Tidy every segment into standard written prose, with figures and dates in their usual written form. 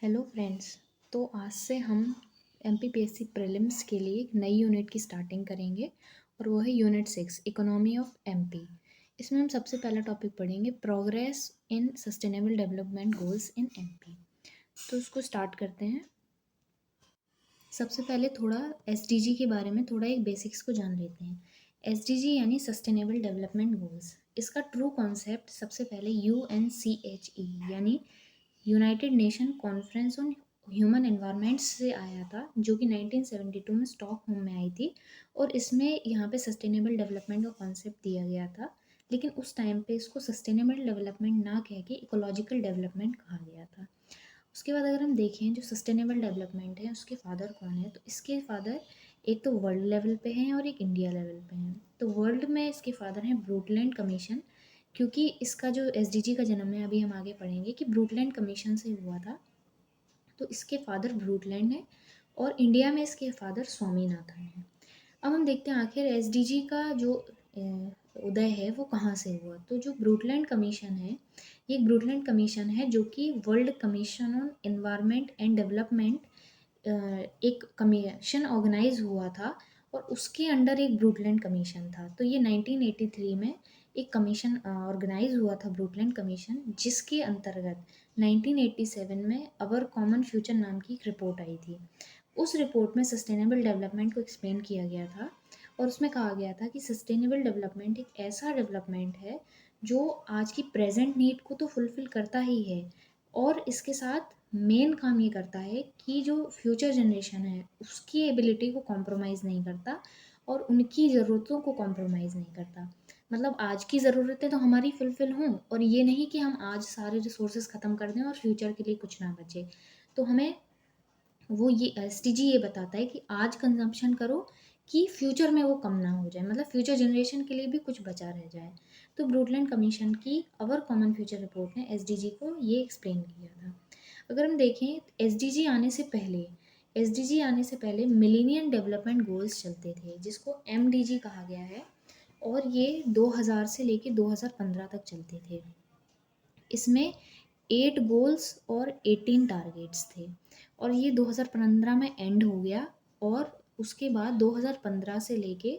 Hello friends. तो आज से हम एमपीपीएससी प्रीलिम्स के लिए एक नई यूनिट की स्टार्टिंग करेंगे और वो है यूनिट 6 इकोनॉमी ऑफ एमपी। इसमें हम सबसे पहला टॉपिक पढ़ेंगे progress in sustainable development goals in MP. तो उसको स्टार्ट करते हैं। सबसे पहले थोड़ा एसडीजी के बारे में थोड़ा एक बेसिक्स को जान लेते हैं। एसडीजी यानी सस्टेनेबल डेवलपमेंट गोल्स। इसका ट्रू कॉन्सेप्ट सबसे पहले यूएनसीएचई यानी united nation conference on human environments से आया था, जो कि 1972 में स्टॉकहोम में आई थी। और इसमें यहाँ पे सस्टेनेबल डेवलपमेंट का कॉन्सेप्ट दिया गया था, लेकिन उस टाइम पे इसको सस्टेनेबल डेवलपमेंट ना कह के इकोलॉजिकल डेवलपमेंट कहा गया था। उसके बाद अगर हम देखें जो सस्टेनेबल डेवलपमेंट है उसके फादर कौन है, तो इसके फादर एक तो वर्ल्ड लेवल पे हैं और एक इंडिया लेवल पे हैं। तो वर्ल्ड में इसके फादर हैं ब्रूटलैंड कमीशन, क्योंकि इसका जो एसडीजी का जन्म है अभी हम आगे पढ़ेंगे कि ब्रूटलैंड कमीशन से हुआ था। तो इसके फादर ब्रूटलैंड है और इंडिया में इसके फादर स्वामीनाथन है। अब हम देखते हैं आखिर एसडीजी का जो उदय है वो कहाँ से हुआ। तो जो ब्रूटलैंड कमीशन है, ये एक ब्रूटलैंड कमीशन है जो कि world commission on environment and development, एक कमीशन ऑर्गेनाइज हुआ था और उसके अंडर एक ब्रूटलैंड कमीशन था। तो ये 1983 में एक कमीशन ऑर्गेनाइज हुआ था, ब्रूटलैंड कमीशन, जिसके अंतर्गत 1987 में अवर कॉमन फ्यूचर नाम की एक रिपोर्ट आई थी। उस रिपोर्ट में सस्टेनेबल डेवलपमेंट को एक्सप्लेन किया गया था और उसमें कहा गया था कि सस्टेनेबल डेवलपमेंट एक ऐसा डेवलपमेंट है जो आज की प्रेजेंट नीड को तो फुलफिल करता ही है, और इसके साथ मेन काम ये करता है कि जो फ्यूचर जनरेशन है उसकी एबिलिटी को कॉम्प्रोमाइज़ नहीं करता और उनकी ज़रूरतों को कॉम्प्रोमाइज़ नहीं करता। मतलब आज की ज़रूरतें तो हमारी फुलफ़िल हों, और ये नहीं कि हम आज सारे रिसोर्सेज ख़त्म कर दें और फ्यूचर के लिए कुछ ना बचे। तो हमें वो ये एसडीजी ये बताता है कि आज कंजम्पशन करो कि फ्यूचर में वो कम ना हो जाए, मतलब फ्यूचर जनरेशन के लिए भी कुछ बचा रह जाए। तो ब्रूटलैंड कमीशन की अवर कॉमन फ्यूचर रिपोर्ट ने एसडीजी को ये एक्सप्लेन किया था। अगर हम देखें एसडीजी आने से पहले, एसडीजी आने से पहले मिलेनियम डेवलपमेंट गोल्स चलते थे जिसको एमडीजी कहा गया है, और ये 2000 से लेके 2015 तक चलते थे। इसमें 8 गोल्स और 18 टारगेट्स थे और ये 2015 में एंड हो गया। और उसके बाद 2015 से लेके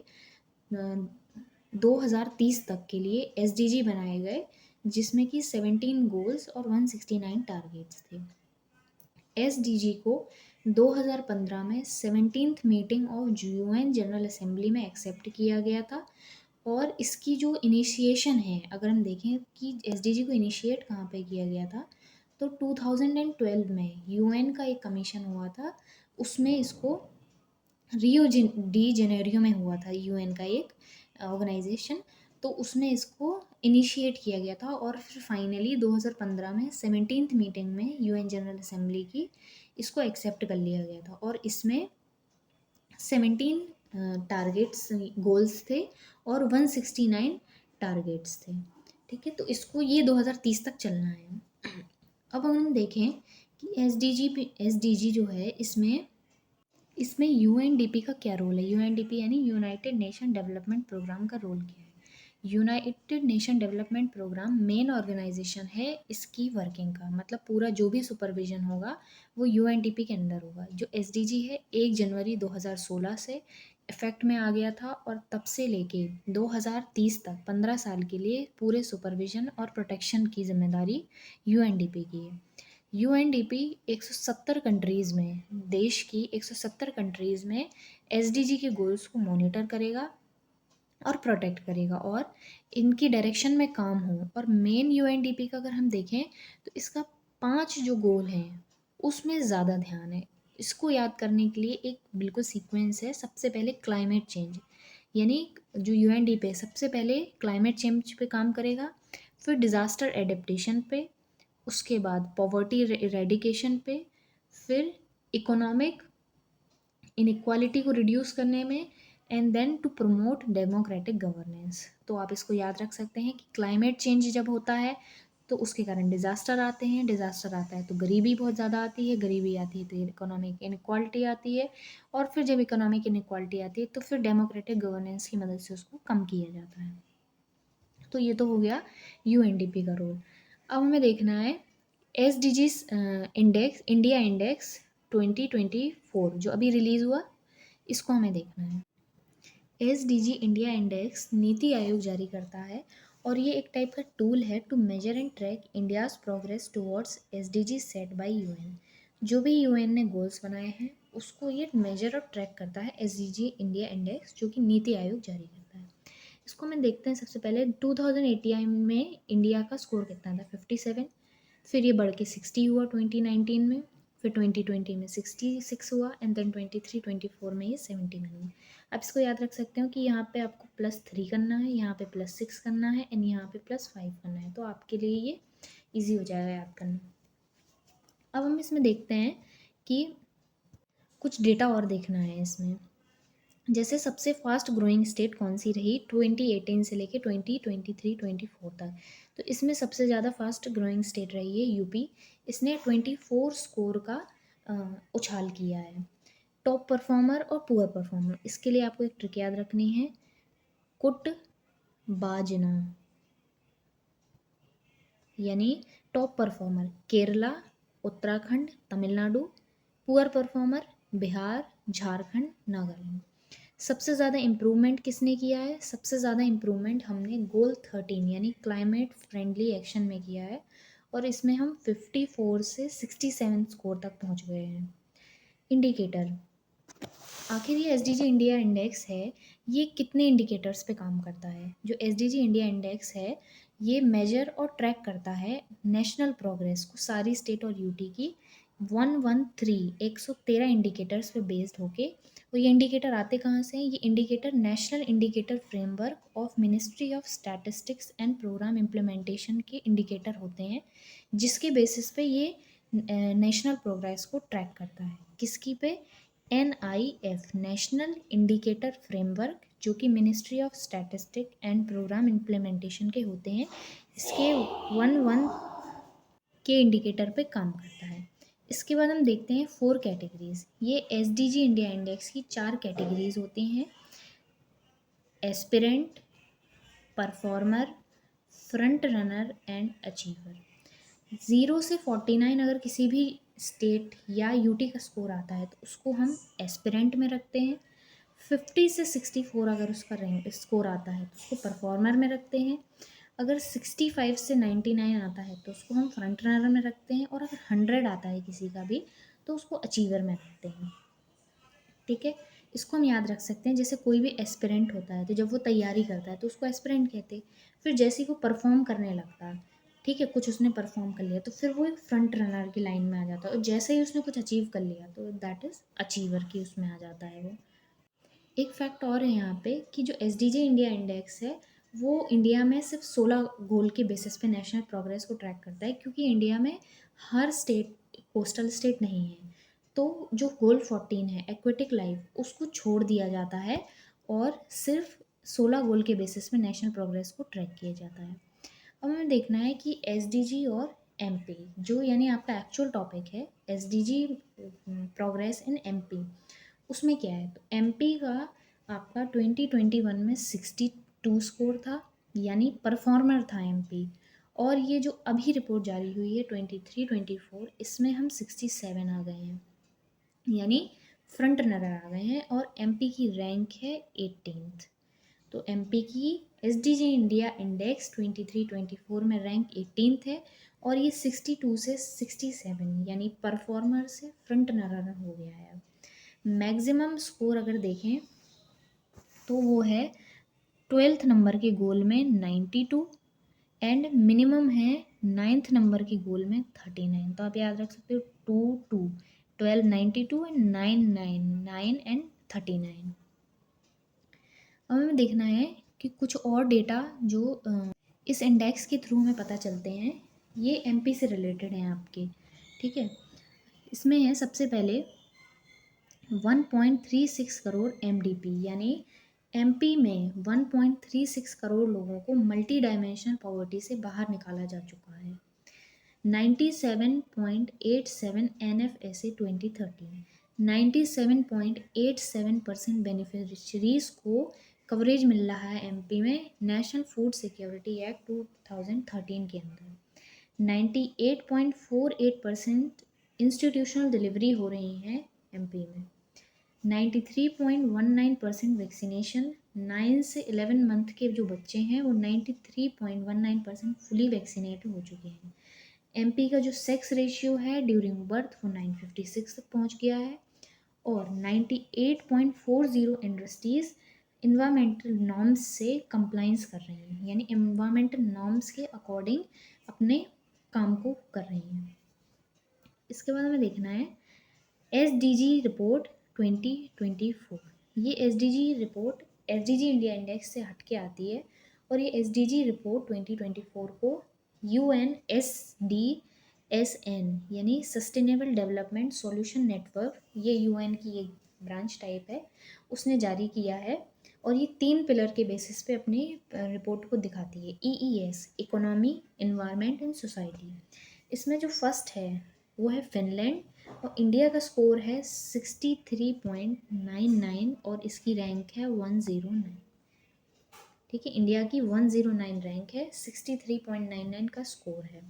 2030 तक के लिए एसडीजी बनाए गए, जिसमें कि 17 गोल्स और 169 टारगेट्स थे। एसडीजी को 2015 में 17th meeting of UN general assembly में एक्सेप्ट किया गया था। और इसकी जो इनिशिएशन है, अगर हम देखें कि एसडीजी को इनिशिएट कहाँ पे किया गया था, तो 2012 में यूएन का एक कमीशन हुआ था, उसमें इसको रियो डी जेनेरियो में हुआ था, यूएन का एक ऑर्गेनाइजेशन। तो उसमें इसको इनिशिएट किया गया था और फिर फाइनली 2015 में 17th मीटिंग में यूएन जनरल असेंबली की इसको एक्सेप्ट कर लिया गया था। और इसमें 17 टारगेट्स गोल्स थे और 169 टारगेट्स थे। ठीक है, तो इसको ये 2030 तक चलना है। अब हम देखें कि एसडीजी जो है इसमें इसमें यूएनडीपी का क्या रोल है। यूएनडीपी यानी यूनाइटेड नेशन डेवलपमेंट प्रोग्राम का रोल क्या है। United nation development programme main organisation है इसकी वर्किंग का, मतलब पूरा जो भी सुपरविजन होगा वो यूएनडीपी के अंडर होगा। जो एसडीजी है 1 जनवरी 2016 से इफेक्ट में आ गया था और तब से लेके 2030 तक 15 साल के लिए पूरे सुपरविजन और प्रोटेक्शन की जिम्मेदारी यूएनडीपी की है। यूएनडीपी 170 कंट्रीज़ में, देश की 170 कंट्रीज़ में एसडीजी के गोल्स को मॉनिटर करेगा और प्रोटेक्ट करेगा और इनकी डायरेक्शन में काम हो। और मेन यूएनडीपी का अगर हम देखें तो इसका 5 जो गोल हैं उसमें ज़्यादा ध्यान है। इसको याद करने के लिए एक बिल्कुल सीक्वेंस है। सबसे पहले क्लाइमेट चेंज, यानी जो यूएनडीपी है सबसे पहले क्लाइमेट चेंज पे काम करेगा, फिर डिज़ास्टर एडेप्टेशन पे, उसके बाद पॉवर्टी इरेडिकेशन पे, फिर इकोनॉमिक इनइक्वालिटी को रिड्यूस करने में, and then to promote democratic governance. तो आप इसको याद रख सकते हैं कि क्लाइमेट चेंज जब होता है तो उसके कारण डिज़ास्टर आते हैं, डिज़ास्टर आता है तो गरीबी बहुत ज़्यादा आती है, गरीबी आती है तो इकोनॉमिक इनइक्वालिटी आती है, और फिर जब इकोनॉमिक इनइक्वालिटी आती है तो फिर डेमोक्रेटिक गवर्नेंस की मदद से उसको कम किया जाता है। तो ये तो हो गया यूएनडीपी का रोल। अब हमें देखना है SDG इंडेक्स, इंडिया इंडेक्स 2024 जो अभी रिलीज़ हुआ, इसको हमें देखना है। SDG India index NITI Aayog जारी करता है और ये एक टाइप का टूल है to measure and track India's progress towards SDG set by UN। जो भी UN ने गोल्स बनाए हैं उसको ये मेजर और ट्रैक करता है SDG इंडिया इंडेक्स, जो कि नीति आयोग जारी करता है। इसको हम देखते हैं। सबसे पहले 2018 में इंडिया का स्कोर कितना था, 57। फिर ये बढ़ के 60 हुआ 2019 में, फिर 2020 में 66 हुआ, एंड देन 23-24 में ये 71 हुआ। आप इसको याद रख सकते हो कि यहाँ पे आपको +3 करना है, यहाँ पे +6 करना है, एंड यहाँ पे +5 करना है, तो आपके लिए ये ईजी हो जाएगा याद करना। अब हम इसमें देखते हैं कि कुछ डेटा और देखना है इसमें। जैसे सबसे फास्ट ग्रोइंग स्टेट कौन सी रही 2018 से लेके 2023-24 तक, तो इसमें सबसे ज़्यादा फास्ट ग्रोइंग स्टेट रही है यूपी। इसने 24 स्कोर का उछाल किया है। टॉप परफॉर्मर और पुअर परफॉर्मर, इसके लिए आपको एक ट्रिक याद रखनी है, कुट बाजना, यानी top performer Kerala, Uttarakhand, Tamil Nadu, poor performer Bihar, Jharkhand, Nagaland. सबसे ज़्यादा इम्प्रूवमेंट किसने किया है, सबसे ज़्यादा इम्प्रूवमेंट हमने गोल 13 यानी क्लाइमेट फ्रेंडली एक्शन में किया है, और इसमें हम 54 से 67 स्कोर तक पहुंच गए हैं। इंडिकेटर, आखिर ये SDG इंडिया इंडेक्स है, ये कितने इंडिकेटर्स पे काम करता है। जो SDG इंडिया इंडेक्स है ये मेजर और ट्रैक करता है नेशनल प्रोग्रेस को, सारी स्टेट और यूटी की 113 इंडिकेटर्स पे बेस्ड होके। और ये इंडिकेटर आते कहाँ से हैं, ये indicator national indicator framework of ministry of statistics and programme implementation के इंडिकेटर होते हैं, जिसके बेसिस पे ये नेशनल प्रोग्रेस को ट्रैक करता है। किसकी पे, NIF नेशनल इंडिकेटर फ्रेमवर्क, जो कि ministry of statistic and programme implementation के होते हैं, इसके 11 के इंडिकेटर पे काम करता है। इसके बाद हम देखते हैं 4 कैटेगरीज। ये SDG इंडिया इंडेक्स की 4 कैटेगरीज होती हैं, aspirant, performer, front runner and achiever. 0 से 49 अगर किसी भी स्टेट या यूटी का स्कोर आता है तो उसको हम एस्पिरेंट में रखते हैं। 50 से 64 अगर उसका रैंक स्कोर आता है तो उसको परफॉर्मर में रखते हैं। अगर 65 से 99 आता है तो उसको हम फ्रंट रनर में रखते हैं, और अगर 100 आता है किसी का भी तो उसको अचीवर में रखते हैं। ठीक है, इसको हम याद रख सकते हैं। जैसे कोई भी एस्पिरेंट होता है तो जब वो तैयारी करता है तो उसको एस्पिरेंट कहते हैं। फिर जैसे ही वो परफॉर्म करने लगता है, ठीक है, कुछ उसने परफॉर्म कर लिया तो फिर वो एक फ्रंट रनर की लाइन में आ जाता है, और जैसे ही उसने कुछ अचीव कर लिया तो दैट इज़ अचीवर की उसमें आ जाता है वो। एक फैक्ट और है यहाँ पे कि जो SDG इंडिया इंडेक्स है वो इंडिया में सिर्फ 16 गोल के बेसिस पे नेशनल प्रोग्रेस को ट्रैक करता है, क्योंकि इंडिया में हर स्टेट कोस्टल स्टेट नहीं है। तो जो गोल 14 है एक्वेटिक लाइफ, उसको छोड़ दिया जाता है और सिर्फ 16 गोल के बेसिस पे नेशनल प्रोग्रेस को ट्रैक किया जाता है। अब हमें देखना है कि SDG और MP, जो यानी आपका एक्चुअल टॉपिक है SDG प्रोग्रेस इन MP, उसमें क्या है। तो MP का आपका 2021 में 62 स्कोर था, यानी परफॉर्मर था MP। और ये जो अभी रिपोर्ट जारी हुई है 23-24, इसमें हम 67 आ गए हैं, यानी फ्रंट रनर आ गए हैं, और MP की रैंक है 18th। तो MP की SDG इंडिया इंडेक्स 23-24 में रैंक 18th है, और ये 62 से 67 यानी परफॉर्मर से फ्रंट रनर हो गया है। मैक्सिमम स्कोर अगर देखें तो वो है 12th नंबर के गोल में 92, एंड मिनिमम है 9th नंबर के गोल में 39। तो आप याद रख सकते हो 2 2 12 92 एंड 9 9 9 एंड 39। अब हमें देखना है कि कुछ और डेटा जो इस इंडेक्स के थ्रू हमें पता चलते हैं, ये MP से रिलेटेड हैं आपके। ठीक है, इसमें है सबसे पहले 1.36 करोड़ MDP, यानी MP में 1.36 करोड़ लोगों को मल्टी डायमेंशनल पॉवर्टी से बाहर निकाला जा चुका है। 97.87 NFSA 2013, 97.87% बेनिफिशरीज को कवरेज मिल रहा है MP में नेशनल फूड सिक्योरिटी एक्ट 2013 के अंदर। 98.48% इंस्टीट्यूशनल डिलीवरी हो रही है एमपी में। 93.19% वैक्सीनेशन, 9 से 11 मंथ के जो बच्चे हैं वो 93.19% फुली वैक्सीनेट हो चुके हैं। एमपी का जो सेक्स रेशियो है ड्यूरिंग बर्थ वो 956 तक पहुंच गया है। और 98.40 इंडस्ट्रीज इन्वायरमेंटल नॉर्म्स से कंप्लाइंस कर रही हैं, यानी इन्वायरमेंटल नॉर्म्स के अकॉर्डिंग अपने काम को कर रही हैं। इसके बाद हमें देखना है SDG रिपोर्ट 2024। ये SDG report SDG India index से हट के आती है और ये SDG रिपोर्ट 2024 को UNSDSN यानी सस्टेनेबल डेवलपमेंट सॉल्यूशन नेटवर्क, ये UN की एक ब्रांच टाइप है, उसने जारी किया है। और ये 3 पिलर के बेसिस पे अपनी रिपोर्ट को दिखाती है। EES economy, environment and society. इसमें जो फर्स्ट है वो है फिनलैंड और इंडिया का स्कोर है 63.99 और इसकी रैंक है 109। ठीक है, इंडिया की 109 रैंक है, 63.99 का स्कोर है।